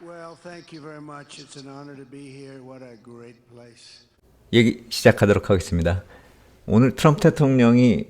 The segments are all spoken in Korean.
Well, thank you very much. It's an honor to be here. What a great place. 얘기 시작하도록 하겠습니다. 오늘 트럼프 대통령이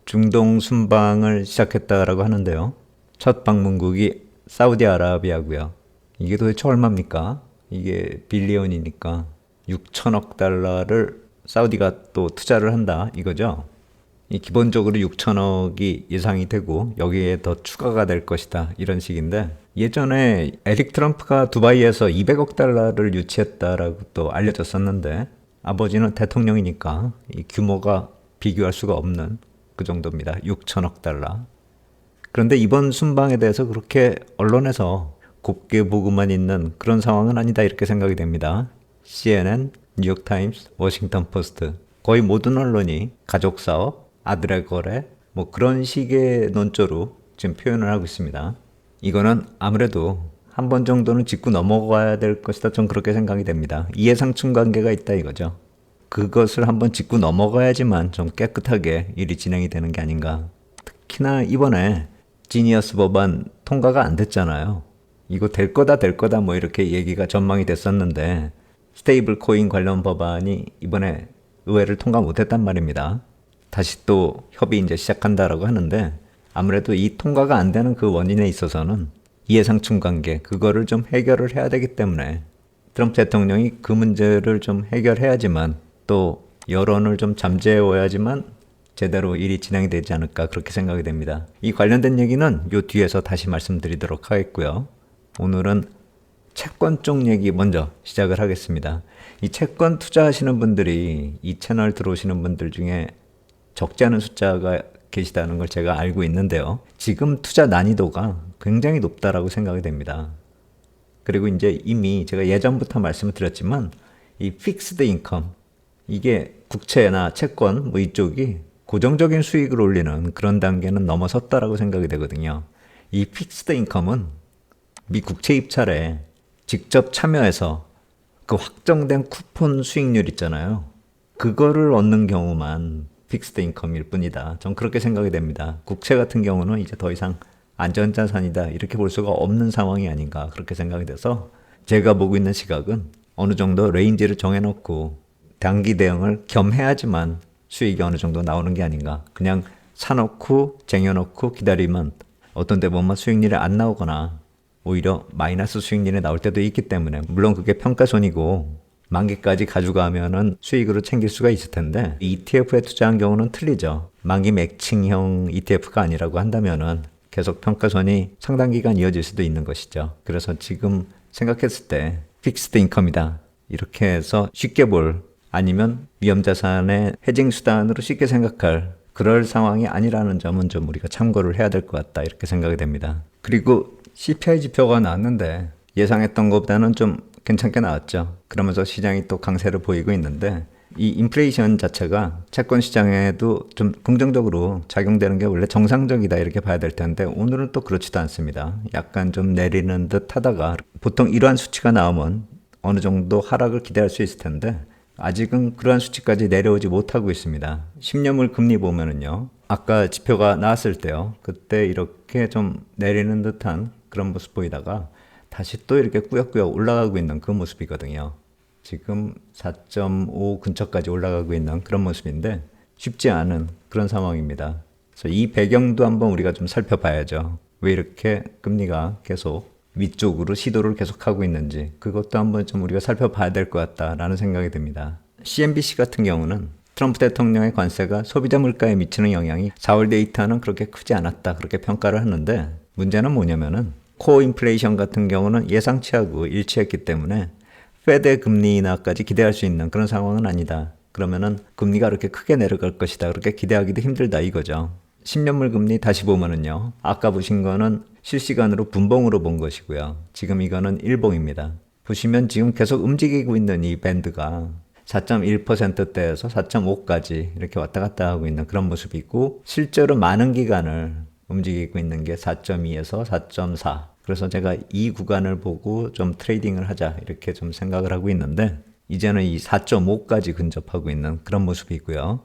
중동 순방을 시작했다라고 하는데요. 첫 방문국이 사우디아라비아고요. 이게 도대체 얼마입니까? 이게 빌리언이니까 6천억 달러를 사우디가 또 투자를 한다 이거죠. 이 기본적으로 6천억이 예상이 되고 여기에 더 추가가 될 것이다 이런 식인데, 예전에 에릭 트럼프가 두바이에서 200억 달러를 유치했다라고 또 알려졌었는데, 아버지는 대통령이니까 이 규모가 비교할 수가 없는 그 정도입니다. 6천억 달러. 그런데 이번 순방에 대해서 그렇게 언론에서 곱게 보고만 있는 그런 상황은 아니다 이렇게 생각이 됩니다. CNN, 뉴욕타임스, 워싱턴 포스트 거의 모든 언론이 가족 사업, 아들의 거래 뭐 그런 식의 논조로 지금 표현을 하고 있습니다. 이거는 아무래도 한 번 정도는 짚고 넘어가야 될 것이다. 좀 그렇게 생각이 됩니다. 이해상충 관계가 있다 이거죠. 그것을 한번 짚고 넘어가야지만 좀 깨끗하게 일이 진행이 되는 게 아닌가. 특히나 이번에 지니어스 법안 통과가 안 됐잖아요. 이거 될 거다 뭐 이렇게 얘기가 전망이 됐었는데, 스테이블 코인 관련 법안이 이번에 의회를 통과 못했단 말입니다. 다시 또 협의 이제 시작한다라고 하는데, 아무래도 이 통과가 안 되는 그 원인에 있어서는 이해상충 관계, 그거를 좀 해결을 해야 되기 때문에 트럼프 대통령이 그 문제를 좀 해결해야지만, 또 여론을 좀 잠재워야지만 제대로 일이 진행이 되지 않을까 그렇게 생각이 됩니다. 이 관련된 얘기는 요 뒤에서 다시 말씀드리도록 하겠고요. 오늘은 채권 쪽 얘기 먼저 시작을 하겠습니다. 이 채권 투자하시는 분들이 이 채널 들어오시는 분들 중에 적지 않은 숫자가 계시다는 걸 제가 알고 있는데요. 지금 투자 난이도가 굉장히 높다라고 생각이 됩니다. 그리고 이제 이미 제가 예전부터 말씀을 드렸지만, 이 픽스드 인컴, 이게 국채나 채권 뭐 이쪽이 고정적인 수익을 올리는 그런 단계는 넘어섰다라고 생각이 되거든요. 이 픽스드 인컴은 미 국채 입찰에 직접 참여해서 그 확정된 쿠폰 수익률 있잖아요. 그거를 얻는 경우만 픽스드 인컴일 뿐이다. 전 그렇게 생각이 됩니다. 국채 같은 경우는 이제 더 이상 안전자산이다 이렇게 볼 수가 없는 상황이 아닌가 그렇게 생각이 돼서, 제가 보고 있는 시각은 어느 정도 레인지를 정해놓고 단기 대응을 겸해야지만 수익이 어느 정도 나오는 게 아닌가. 그냥 사놓고 쟁여놓고 기다리면 어떤 데 보면 수익률이 안 나오거나 오히려 마이너스 수익률이 나올 때도 있기 때문에, 물론 그게 평가손이고 만기까지 가져가면은 수익으로 챙길 수가 있을 텐데, ETF에 투자한 경우는 틀리죠. 만기 매칭형 ETF가 아니라고 한다면은 계속 평가손이 상당 기간 이어질 수도 있는 것이죠. 그래서 지금 생각했을 때 픽스드 인컴이다 이렇게 해서 쉽게 볼, 아니면 위험자산의 헤징 수단으로 쉽게 생각할 그럴 상황이 아니라는 점은 좀 우리가 참고를 해야 될 것 같다 이렇게 생각이 됩니다. 그리고 CPI 지표가 나왔는데 예상했던 것보다는 좀 괜찮게 나왔죠. 그러면서 시장이 또 강세를 보이고 있는데, 이 인플레이션 자체가 채권 시장에도 좀 긍정적으로 작용되는 게 원래 정상적이다 이렇게 봐야 될 텐데, 오늘은 또 그렇지도 않습니다. 약간 좀 내리는 듯 하다가, 보통 이러한 수치가 나오면 어느 정도 하락을 기대할 수 있을 텐데 아직은 그러한 수치까지 내려오지 못하고 있습니다. 10년물 금리 보면은요, 아까 지표가 나왔을 때요, 그때 이렇게 좀 내리는 듯한 그런 모습 보이다가 다시 또 이렇게 꾸역꾸역 올라가고 있는 그 모습이거든요. 지금 4.5 근처까지 올라가고 있는 그런 모습인데 쉽지 않은 그런 상황입니다. 그래서 이 배경도 한번 우리가 좀 살펴봐야죠. 왜 이렇게 금리가 계속 위쪽으로 시도를 계속하고 있는지, 그것도 한번 좀 우리가 살펴봐야 될 것 같다라는 생각이 듭니다. CNBC 같은 경우는 트럼프 대통령의 관세가 소비자 물가에 미치는 영향이 4월 데이터는 그렇게 크지 않았다 그렇게 평가를 하는데, 문제는 뭐냐면은 코어 인플레이션 같은 경우는 예상치하고 일치했기 때문에 페드의 금리 인하까지 기대할 수 있는 그런 상황은 아니다. 그러면은 금리가 그렇게 크게 내려갈 것이다 그렇게 기대하기도 힘들다 이거죠. 10년물 금리 다시 보면은요, 아까 보신 거는 실시간으로 분봉으로 본 것이고요. 지금 이거는 일봉입니다. 보시면 지금 계속 움직이고 있는 이 밴드가 4.1%대에서 4.5까지 이렇게 왔다 갔다 하고 있는 그런 모습이 있고, 실제로 많은 기간을 움직이고 있는 게 4.2에서 4.4. 그래서 제가 이 구간을 보고 좀 트레이딩을 하자 이렇게 좀 생각을 하고 있는데, 이제는 이 4.5까지 근접하고 있는 그런 모습이고요.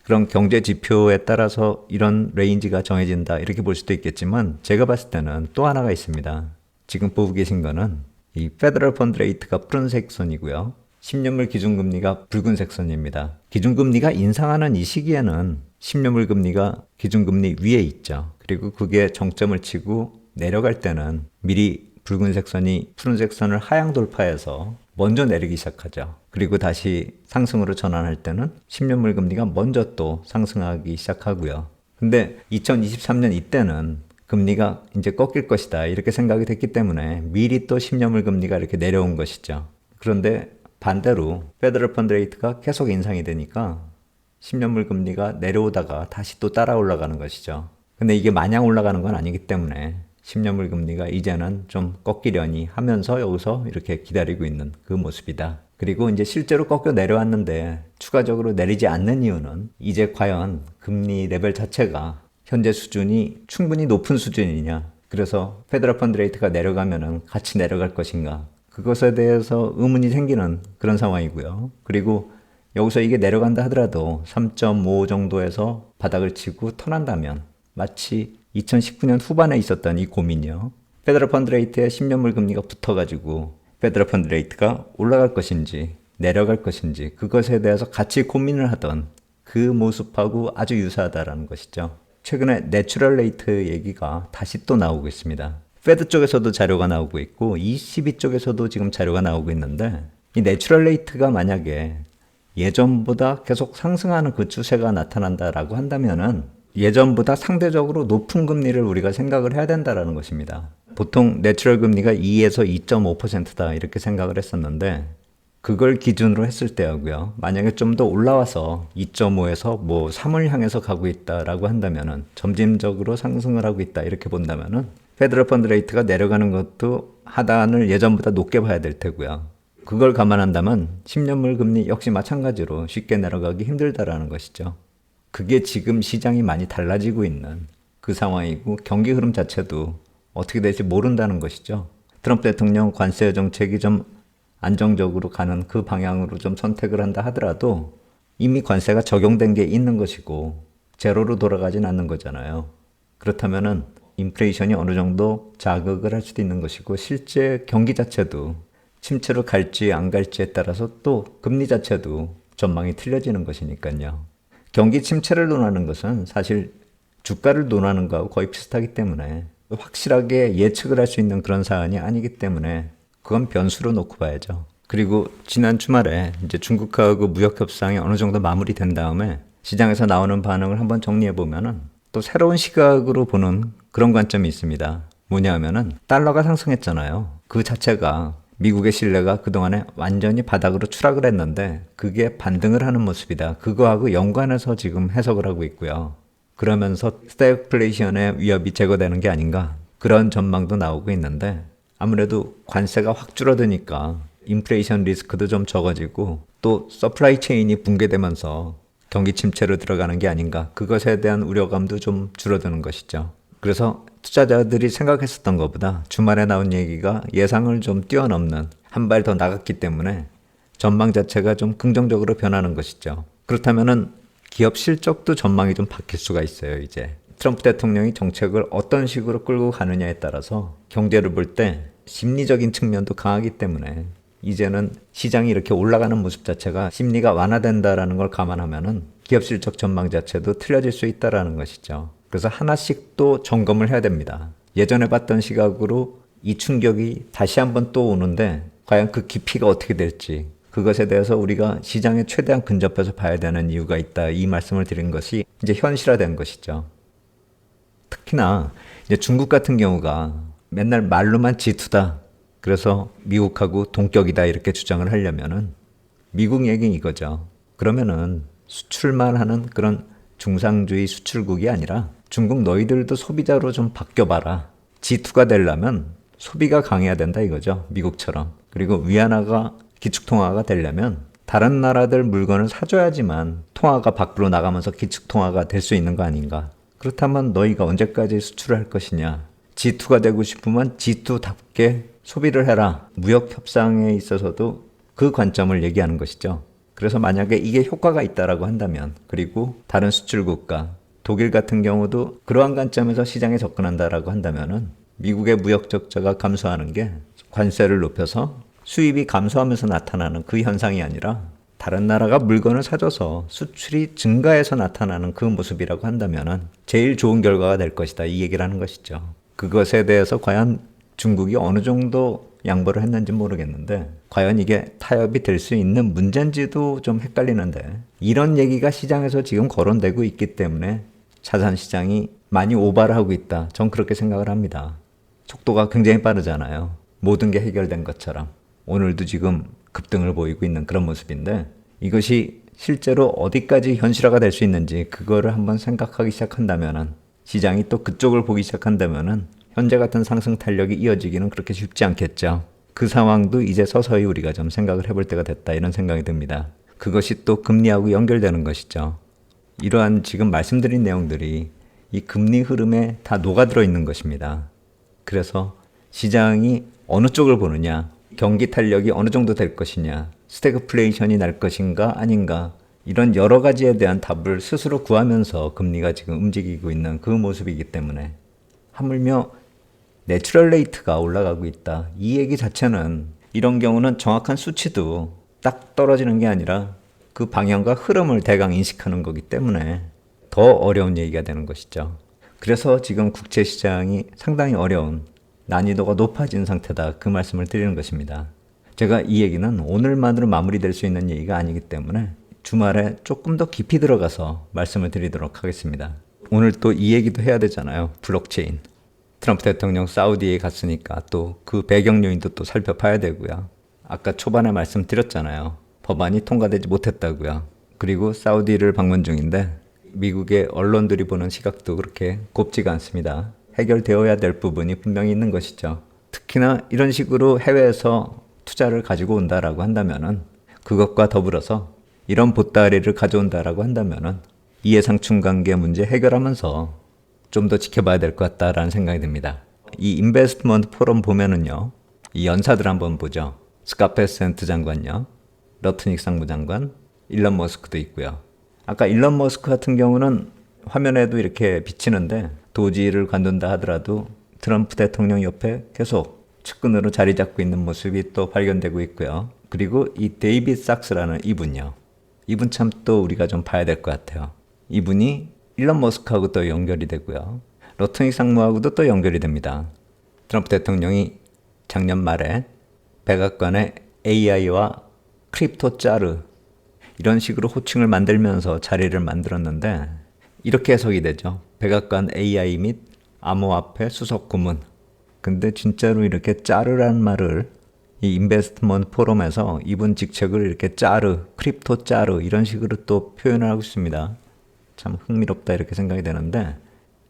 그런 경제 지표에 따라서 이런 레인지가 정해진다 이렇게 볼 수도 있겠지만, 제가 봤을 때는 또 하나가 있습니다. 지금 보고 계신 거는 이 페더럴 펀드 레이트가 푸른색 선이고요. 10년물 기준금리가 붉은색 선입니다. 기준금리가 인상하는 이 시기에는 10년물 금리가 기준금리 위에 있죠. 그리고 그게 정점을 치고 내려갈 때는 미리 붉은색 선이 푸른색 선을 하향 돌파해서 먼저 내리기 시작하죠. 그리고 다시 상승으로 전환할 때는 10년물 금리가 먼저 또 상승하기 시작하고요. 근데 2023년 이때는 금리가 이제 꺾일 것이다 이렇게 생각이 됐기 때문에 미리 또 10년물 금리가 이렇게 내려온 것이죠. 그런데 반대로 페더럴 펀드 레이트가 계속 인상이 되니까 10년물 금리가 내려오다가 다시 또 따라 올라가는 것이죠. 근데 이게 마냥 올라가는 건 아니기 때문에 10년물 금리가 이제는 좀 꺾이려니 하면서 여기서 이렇게 기다리고 있는 그 모습이다. 그리고 이제 실제로 꺾여 내려왔는데 추가적으로 내리지 않는 이유는 이제 과연 금리 레벨 자체가 현재 수준이 충분히 높은 수준이냐. 그래서 페더럴 펀드 레이트가 내려가면은 같이 내려갈 것인가. 그것에 대해서 의문이 생기는 그런 상황이고요. 그리고 여기서 이게 내려간다 하더라도 3.5 정도에서 바닥을 치고 턴한다면 마치 2019년 후반에 있었던 이 고민이요. 페더럴 펀드 레이트에 10년물 금리가 붙어가지고 페더럴 펀드 레이트가 올라갈 것인지 내려갈 것인지 그것에 대해서 같이 고민을 하던 그 모습하고 아주 유사하다라는 것이죠. 최근에 내추럴 레이트 얘기가 다시 또 나오고 있습니다. 페드 쪽에서도 자료가 나오고 있고 ECB 쪽에서도 지금 자료가 나오고 있는데 이 내추럴 레이트가 만약에 예전보다 계속 상승하는 그 추세가 나타난다라고 한다면은 예전보다 상대적으로 높은 금리를 우리가 생각을 해야 된다라는 것입니다. 보통 내추럴 금리가 2에서 2.5%다 이렇게 생각을 했었는데 그걸 기준으로 했을 때하고요. 만약에 좀 더 올라와서 2.5에서 뭐 3을 향해서 가고 있다라고 한다면은 점진적으로 상승을 하고 있다 이렇게 본다면은 페더럴 펀드 레이트가 내려가는 것도 하단을 예전보다 높게 봐야 될 테고요. 그걸 감안한다면 10년물 금리 역시 마찬가지로 쉽게 내려가기 힘들다라는 것이죠. 그게 지금 시장이 많이 달라지고 있는 그 상황이고 경기 흐름 자체도 어떻게 될지 모른다는 것이죠. 트럼프 대통령 관세 정책이 좀 안정적으로 가는 그 방향으로 좀 선택을 한다 하더라도 이미 관세가 적용된 게 있는 것이고 제로로 돌아가진 않는 거잖아요. 그렇다면은 인플레이션이 어느 정도 자극을 할 수도 있는 것이고 실제 경기 자체도 침체로 갈지 안 갈지에 따라서 또 금리 자체도 전망이 틀려지는 것이니까요. 경기 침체를 논하는 것은 사실 주가를 논하는 거하고 거의 비슷하기 때문에 확실하게 예측을 할 수 있는 그런 사안이 아니기 때문에 그건 변수로 놓고 봐야죠. 그리고 지난 주말에 이제 중국하고 무역 협상이 어느 정도 마무리된 다음에 시장에서 나오는 반응을 한번 정리해 보면은 또 새로운 시각으로 보는 그런 관점이 있습니다. 뭐냐면은 달러가 상승했잖아요. 그 자체가 미국의 신뢰가 그동안에 완전히 바닥으로 추락을 했는데 그게 반등을 하는 모습이다. 그거하고 연관해서 지금 해석을 하고 있고요. 그러면서 스태그플레이션의 위협이 제거되는 게 아닌가 그런 전망도 나오고 있는데 아무래도 관세가 확 줄어드니까 인플레이션 리스크도 좀 적어지고 또 서플라이 체인이 붕괴되면서 경기 침체로 들어가는 게 아닌가 그것에 대한 우려감도 좀 줄어드는 것이죠. 그래서 투자자들이 생각했었던 것보다 주말에 나온 얘기가 예상을 좀 뛰어넘는 한 발 더 나갔기 때문에 전망 자체가 좀 긍정적으로 변하는 것이죠. 그렇다면은 기업 실적도 전망이 좀 바뀔 수가 있어요. 이제 트럼프 대통령이 정책을 어떤 식으로 끌고 가느냐에 따라서 경제를 볼 때 심리적인 측면도 강하기 때문에 이제는 시장이 이렇게 올라가는 모습 자체가 심리가 완화된다라는 걸 감안하면은 기업 실적 전망 자체도 틀려질 수 있다라는 것이죠. 그래서 하나씩 또 점검을 해야 됩니다. 예전에 봤던 시각으로 이 충격이 다시 한번 또 오는데 과연 그 깊이가 어떻게 될지 그것에 대해서 우리가 시장에 최대한 근접해서 봐야 되는 이유가 있다. 이 말씀을 드린 것이 이제 현실화된 것이죠. 특히나 이제 중국 같은 경우가 맨날 말로만 G2다. 그래서 미국하고 동격이다 이렇게 주장을 하려면은 미국 얘기는 이거죠. 그러면은 수출만 하는 그런 중상주의 수출국이 아니라 중국 너희들도 소비자로 좀 바뀌어봐라. G2가 되려면 소비가 강해야 된다 이거죠. 미국처럼. 그리고 위안화가 기축통화가 되려면 다른 나라들 물건을 사줘야지만 통화가 밖으로 나가면서 기축통화가 될 수 있는 거 아닌가. 그렇다면 너희가 언제까지 수출을 할 것이냐. G2가 되고 싶으면 G2답게 소비를 해라. 무역 협상에 있어서도 그 관점을 얘기하는 것이죠. 그래서 만약에 이게 효과가 있다라고 한다면 그리고 다른 수출국가 독일 같은 경우도 그러한 관점에서 시장에 접근한다라고 한다면은 미국의 무역 적자가 감소하는 게 관세를 높여서 수입이 감소하면서 나타나는 그 현상이 아니라 다른 나라가 물건을 사줘서 수출이 증가해서 나타나는 그 모습이라고 한다면은 제일 좋은 결과가 될 것이다, 이 얘기를 하는 것이죠. 그것에 대해서 과연 중국이 어느 정도 양보를 했는지 모르겠는데 과연 이게 타협이 될 수 있는 문제인지도 좀 헷갈리는데, 이런 얘기가 시장에서 지금 거론되고 있기 때문에 자산시장이 많이 오바를 하고 있다, 전 그렇게 생각을 합니다. 속도가 굉장히 빠르잖아요. 모든 게 해결된 것처럼. 오늘도 지금 급등을 보이고 있는 그런 모습인데, 이것이 실제로 어디까지 현실화가 될 수 있는지 그거를 한번 생각하기 시작한다면은, 시장이 또 그쪽을 보기 시작한다면은 현재 같은 상승 탄력이 이어지기는 그렇게 쉽지 않겠죠. 그 상황도 이제 서서히 우리가 좀 생각을 해볼 때가 됐다, 이런 생각이 듭니다. 그것이 또 금리하고 연결되는 것이죠. 이러한 지금 말씀드린 내용들이 이 금리 흐름에 다 녹아들어 있는 것입니다. 그래서 시장이 어느 쪽을 보느냐, 경기 탄력이 어느 정도 될 것이냐, 스태그플레이션이 날 것인가 아닌가, 이런 여러 가지에 대한 답을 스스로 구하면서 금리가 지금 움직이고 있는 그 모습이기 때문에, 하물며 내추럴 레이트가 올라가고 있다, 이 얘기 자체는, 이런 경우는 정확한 수치도 딱 떨어지는 게 아니라 그 방향과 흐름을 대강 인식하는 거기 때문에 더 어려운 얘기가 되는 것이죠. 그래서 지금 국채시장이 상당히 어려운, 난이도가 높아진 상태다, 그 말씀을 드리는 것입니다. 제가 이 얘기는 오늘만으로 마무리될 수 있는 얘기가 아니기 때문에 주말에 조금 더 깊이 들어가서 말씀을 드리도록 하겠습니다. 오늘 또 이 얘기도 해야 되잖아요. 블록체인. 트럼프 대통령 사우디에 갔으니까 또 그 배경 요인도 또 살펴봐야 되고요. 아까 초반에 말씀드렸잖아요. 법안이 통과되지 못했다고요. 그리고 사우디를 방문 중인데 미국의 언론들이 보는 시각도 그렇게 곱지가 않습니다. 해결되어야 될 부분이 분명히 있는 것이죠. 특히나 이런 식으로 해외에서 투자를 가지고 온다라고 한다면은, 그것과 더불어서 이런 보따리를 가져온다라고 한다면은 이해상충 관계 문제 해결하면서 좀 더 지켜봐야 될 것 같다라는 생각이 듭니다. 이 인베스트먼트 포럼 보면은요, 이 연사들 한번 보죠. 스카페스 센트 장관요, 러트닉 상무장관, 일론 머스크도 있고요. 아까 일론 머스크 같은 경우는 화면에도 이렇게 비치는데 도지를 관둔다 하더라도 트럼프 대통령 옆에 계속 측근으로 자리 잡고 있는 모습이 또 발견되고 있고요. 그리고 이 데이빗 sak스라는 이분요. 이분 참 또 우리가 좀 봐야 될 것 같아요. 이분이 일론 머스크하고 또 연결이 되고요. 러트닉 상무하고도 또 연결이 됩니다. 트럼프 대통령이 작년 말에 백악관에 AI와 크립토 짜르, 이런 식으로 호칭을 만들면서 자리를 만들었는데, 이렇게 해석이 되죠. 백악관 AI 및 암호화폐 수석 고문. 근데 진짜로 이렇게 짜르라는 말을 이 인베스트먼트 포럼에서 이분 직책을 이렇게 짜르, 크립토 짜르, 이런 식으로 또 표현을 하고 있습니다. 참 흥미롭다, 이렇게 생각이 되는데,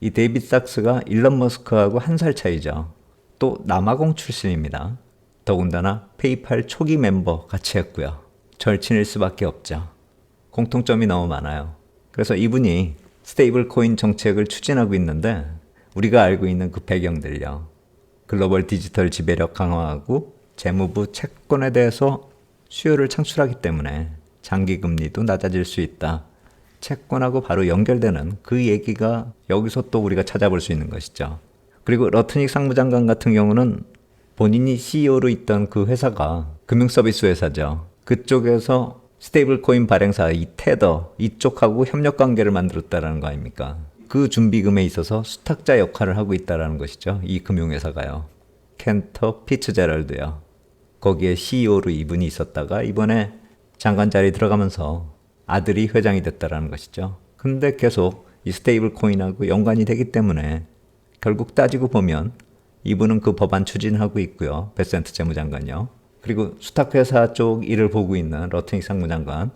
이 데이빗 sak스가 일론 머스크하고 1살 차이죠. 또 남아공 출신입니다. 더군다나 페이팔 초기 멤버 같이 했고요. 절친일 수밖에 없죠. 공통점이 너무 많아요. 그래서 이분이 스테이블 코인 정책을 추진하고 있는데, 우리가 알고 있는 그 배경들요. 글로벌 디지털 지배력 강화하고 재무부 채권에 대해서 수요를 창출하기 때문에 장기 금리도 낮아질 수 있다. 채권하고 바로 연결되는 그 얘기가 여기서 또 우리가 찾아볼 수 있는 것이죠. 그리고 러트닉 상무장관 같은 경우는 본인이 CEO로 있던 그 회사가 금융서비스 회사죠. 그쪽에서 스테이블 코인 발행사 이 테더 이쪽하고 협력 관계를 만들었다라는 거 아닙니까? 그 준비금에 있어서 수탁자 역할을 하고 있다라는 것이죠. 이 금융회사가요. 켄터 피츠제럴드요. 거기에 CEO로 이분이 있었다가 이번에 장관 자리 들어가면서 아들이 회장이 됐다라는 것이죠. 근데 계속 이 스테이블 코인하고 연관이 되기 때문에 결국 따지고 보면 이분은 그 법안 추진하고 있고요. 베센트 재무장관요. 그리고 수탁회사 쪽 일을 보고 있는 러트닉 상무장관.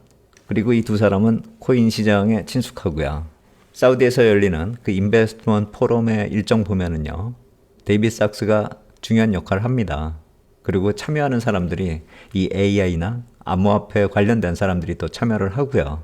그리고 이 두 사람은 코인 시장에 친숙하고요. 사우디에서 열리는 그 인베스트먼트 포럼의 일정 보면은요, 데이빗 sak스가 중요한 역할을 합니다. 그리고 참여하는 사람들이 이 AI나 암호화폐 관련된 사람들이 또 참여를 하고요.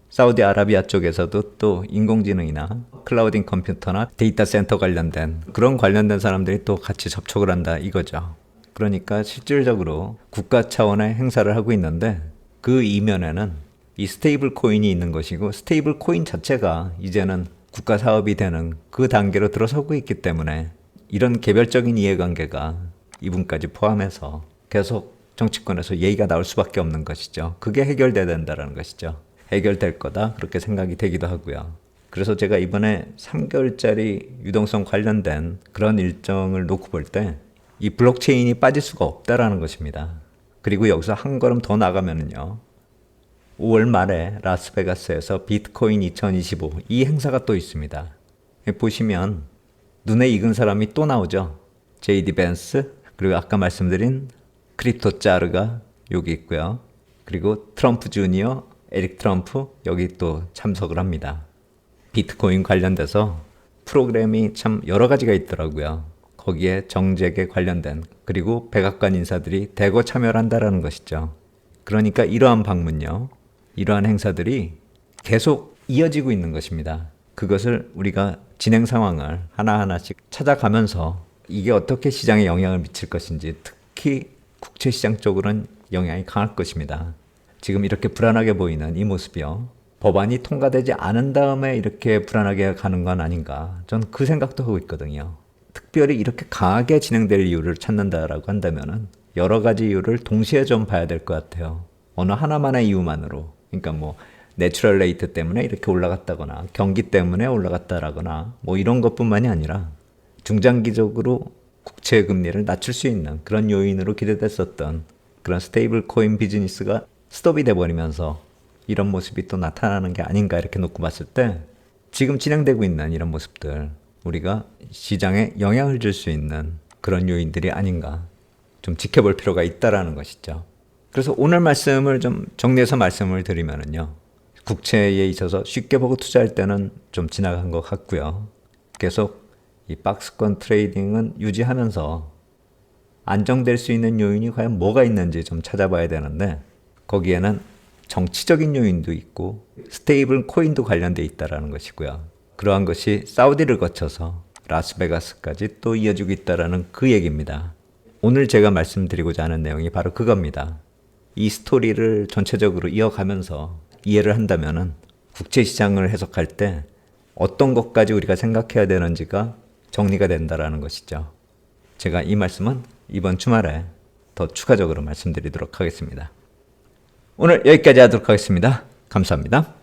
사우디아라비아 쪽에서도 또 인공지능이나 클라우딩 컴퓨터나 데이터 센터 관련된 그런 관련된 사람들이 또 같이 접촉을 한다, 이거죠. 그러니까 실질적으로 국가 차원의 행사를 하고 있는데, 그 이면에는 이 스테이블 코인이 있는 것이고, 스테이블 코인 자체가 이제는 국가 사업이 되는 그 단계로 들어서고 있기 때문에 이런 개별적인 이해관계가 이분까지 포함해서 계속 정치권에서 얘기가 나올 수밖에 없는 것이죠. 그게 해결돼야 된다는 것이죠. 해결될 거다 그렇게 생각이 되기도 하고요. 그래서 제가 이번에 3개월짜리 유동성 관련된 그런 일정을 놓고 볼 때 이 블록체인이 빠질 수가 없다라는 것입니다. 그리고 여기서 한 걸음 더 나가면은요. 5월 말에 라스베가스에서 비트코인 2025 이 행사가 또 있습니다. 보시면 눈에 익은 사람이 또 나오죠. 제이디 벤스 그리고 아까 말씀드린 크립토 짜르가 여기 있고요. 그리고 트럼프 주니어 에릭 트럼프 여기 또 참석을 합니다. 비트코인 관련돼서 프로그램이 참 여러 가지가 있더라고요. 거기에 정책에 관련된 그리고 백악관 인사들이 대거 참여를 한다라는 것이죠. 그러니까 이러한 방문요. 이러한 행사들이 계속 이어지고 있는 것입니다. 그것을 우리가 진행 상황을 하나하나씩 찾아가면서 이게 어떻게 시장에 영향을 미칠 것인지 특히 국채시장 쪽으로는 영향이 강할 것입니다. 지금 이렇게 불안하게 보이는 이 모습이요. 법안이 통과되지 않은 다음에 이렇게 불안하게 가는 건 아닌가. 전 그 생각도 하고 있거든요. 특별히 이렇게 강하게 진행될 이유를 찾는다라고 한다면은 여러 가지 이유를 동시에 좀 봐야 될 것 같아요. 어느 하나만의 이유만으로. 그러니까 뭐 내추럴 레이트 때문에 이렇게 올라갔다거나 경기 때문에 올라갔다라거나 뭐 이런 것뿐만이 아니라 중장기적으로 국채 금리를 낮출 수 있는 그런 요인으로 기대됐었던 그런 스테이블 코인 비즈니스가 스톱이 돼버리면서 이런 모습이 또 나타나는 게 아닌가 이렇게 놓고 봤을 때 지금 진행되고 있는 이런 모습들 우리가 시장에 영향을 줄 수 있는 그런 요인들이 아닌가 좀 지켜볼 필요가 있다라는 것이죠. 그래서 오늘 말씀을 좀 정리해서 말씀을 드리면은요. 국채에 있어서 쉽게 보고 투자할 때는 좀 지나간 것 같고요. 계속 이 박스권 트레이딩은 유지하면서 안정될 수 있는 요인이 과연 뭐가 있는지 좀 찾아봐야 되는데 거기에는 정치적인 요인도 있고 스테이블 코인도 관련돼 있다라는 것이고요. 그러한 것이 사우디를 거쳐서 라스베가스까지 또 이어지고 있다라는 그 얘기입니다. 오늘 제가 말씀드리고자 하는 내용이 바로 그겁니다. 이 스토리를 전체적으로 이어가면서 이해를 한다면은 국채 시장을 해석할 때 어떤 것까지 우리가 생각해야 되는지가 정리가 된다라는 것이죠. 제가 이 말씀은 이번 주말에 더 추가적으로 말씀드리도록 하겠습니다. 오늘 여기까지 하도록 하겠습니다. 감사합니다.